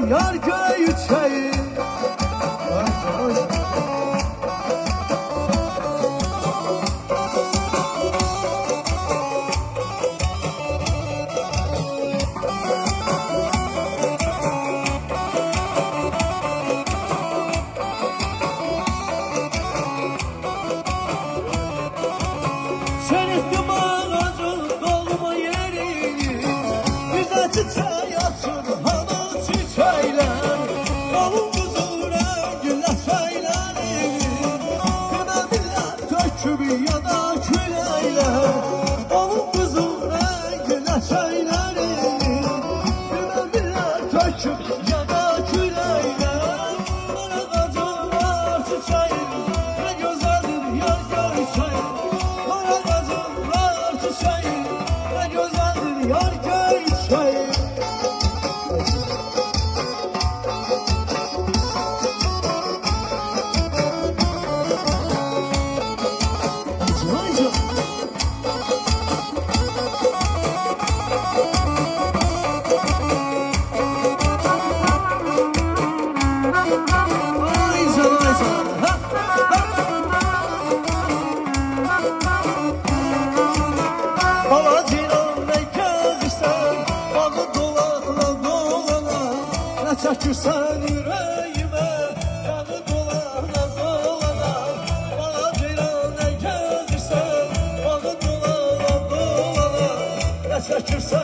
Yar köy çayı. Sen ettim ağacın dolma yerini, bize çiçeği açın hava çiçeğler. Oğlum kuzu rengiler şeyleri, kına millet töküp ya da küleyler. Oğlum kuzu rengiler şeyleri, kına millet töküp ya da küleyler. Bana acılar çiçeği, ne güzeldir yar görüşeği. Ne güzeldir yar köy çayı. Çakırsan yüreğime, yanı dolana dolana. Bana ceylan ne gelirsen, yanı dolana dolana. Ne çakırsan